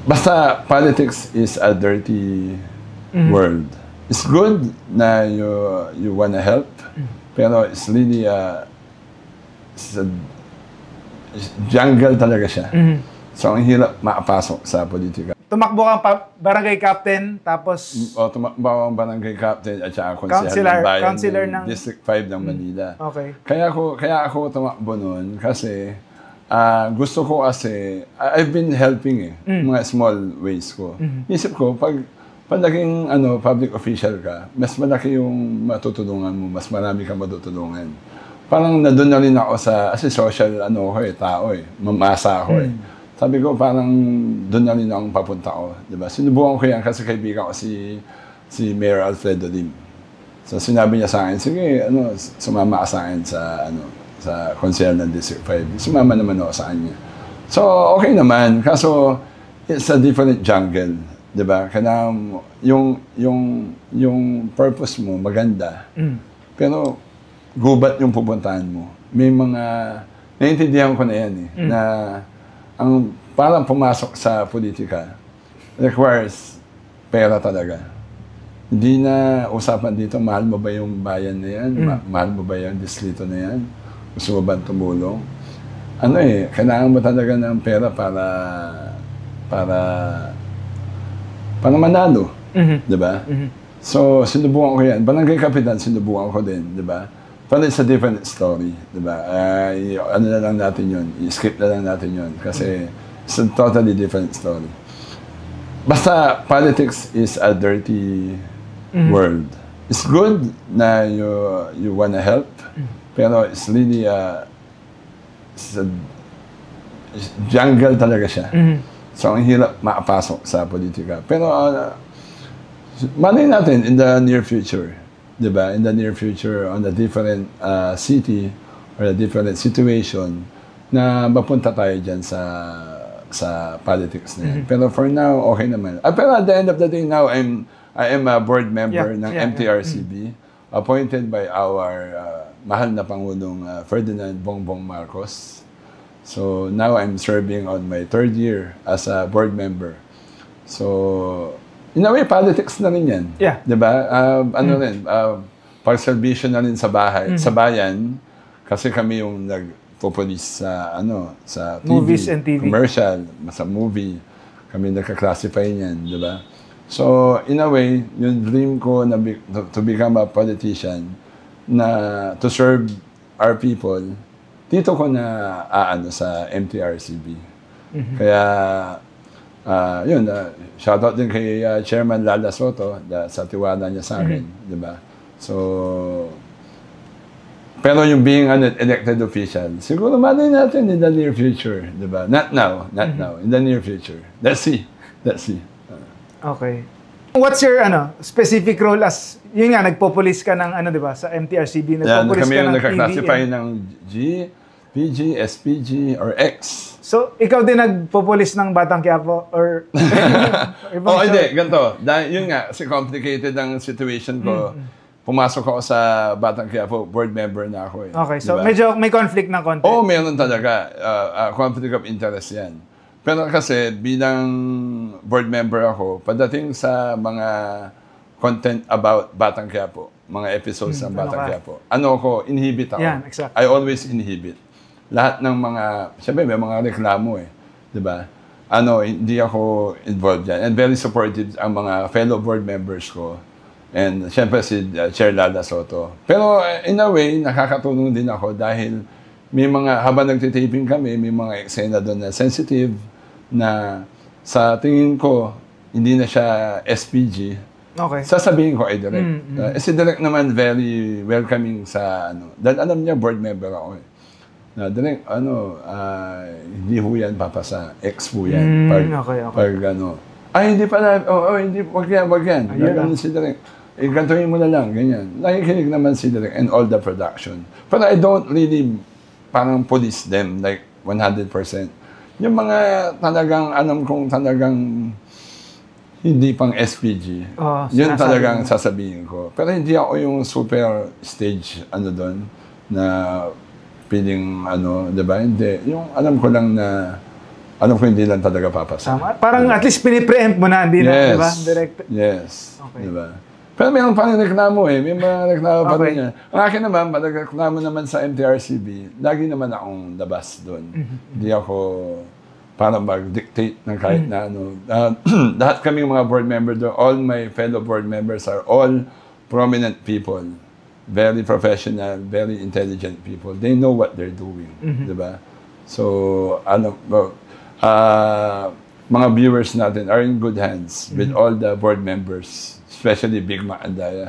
Basta politics is a dirty world. It's good na you wanna help, pero it's really it's a jungle talaga siya. So ang hirap makapasok sa politika. Tumakbo kang barangay captain, tapos... tumakbo akong barangay captain at saka councilor ng District 5 ng Manila. Okay. Kaya ako tumakbo noon kasi gusto ko kasi, I've been helping mga small ways ko. Isip ko, pag naging public official ka, mas malaki yung matutulungan mo, mas marami kang matutulungan. Parang nandun na rin ako kasi social tao mamasa ako Sabi ko, parang doon na rin akong papunta ko. Diba? Sinubukan ko yan kasi kaibigan ko si Mayor Alfredo Lim. So sinabi niya sa akin, sige, sumama ka sa akin sa konsehal ng District 5. Sumama naman ako sa kanya. So, okay naman. Kaso, it's a different jungle. Diba? Kaya yung purpose mo, maganda. Pero, gubat yung pupuntahan mo. May mga, naiintindihan ko na yan na ang parang pumasok sa politika requires pera talaga. Hindi na usapan dito, mahal mo ba yung bayan na yan? Mahal mo ba yung distrito na yan? Gusto mo ba tumulong? Kailangan mo talaga ng pera para manalo. Diba? So, sinubukan ko yan. Barangay Kapitan, sinubukan ko din. Diba? Pero it's a different story, di ba? Na lang natin yun, i-skip na lang natin yun kasi it's a totally different story. Basta politics is a dirty world. It's good na you wanna help, pero it's really it's a jungle talaga siya. So ang hirap makapasok sa politika. Pero malay natin in the near future. Diba? In the near future, on a different city or a different situation, na mapunta tayo dyan sa politics na yan. Pero for now, okay naman. Pero at the end of the day now, I am a board member ng MTRCB, appointed by our mahal na Pangulong Ferdinand Bongbong Marcos. So now I'm serving on my 3rd year as a board member. So, in a way, politics na rin yan. Yeah. Diba? Pag-servisyo na rin sa bahay, sa bayan, kasi kami yung nagpo-police sa TV, movies and TV. Commercial, sa movie, kami nagka-classify niyan, diba? So, in a way, yung dream ko na to become a politician, to serve our people, dito ko na sa MTRCB. Kaya, shoutout din kay Chairman Lala Soto sa tiwala niya sa akin, di ba? So, pero yung being an elected official, siguro malay natin in the near future, di ba? Not now, in the near future. Let's see. Okay. What's your specific role as, yun nga, nagpo-police ka ng di ba, sa MTRCB, nagpo-police kami ka yung ng nagka-classify TV, ng G, PG, SPG, or X. So, ikaw din nagpo-police ng Batang Quiapo or hindi, ganito. Dahil yun nga, kasi complicated ang situation ko. Pumasok ako sa Batang Quiapo, board member na ako Okay, so diba? medyo may conflict ng konti. Meron talaga. Conflict of interest yan. Pero kasi bilang board member ako, pagdating sa mga content about Batang Quiapo, mga episodes ng Batang Quiapo, inhibit ako. Yan, exactly. I always inhibit. Lahat ng siyempre may mga reklamo di ba? Hindi ako involved dyan. And very supportive ang mga fellow board members ko. And siyempre si Chair Lala Soto. Pero in a way, nakakatulong din ako dahil may habang nagtitaping kami, may mga eksena doon na sensitive na sa tingin ko, hindi na siya SPG. Okay. Sasabihin ko ay direct. Si direct naman very welcoming sa dahil alam niya board member ako direct, hindi ho yan papasa. Ex ho yan. Pag hindi pala, hindi, wag yan. Gano'n si direct. Gantuhin mo na lang, ganyan. Nakikinig naman si direct and all the production. But I don't really parang police them like 100%. Yung mga talagang, alam kong talagang hindi pang SPG. Yun talagang sasabihin ko. Pero hindi ako yung super stage, doon, na piling, di ba? Hindi. Yung alam ko lang na alam ko hindi lang talaga papasa. Tama. Parang at least pinipreempt mo na, hindi na, di ba? Direct. Yes. Okay. Di ba? Pero mayroon pa rin reklamo eh. May mga reklamo pa rin niya. Ang akin naman, pag reklamo naman sa MTRCB, lagi naman akong labas doon. Hindi ako para mag-dictate ng kahit na ano. Lahat kaming mga board member doon, all my fellow board members are all prominent people. Very professional, very intelligent people. They know what they're doing. Di ba? So, mga viewers natin are in good hands with all the board members, especially Big Mac Andaya.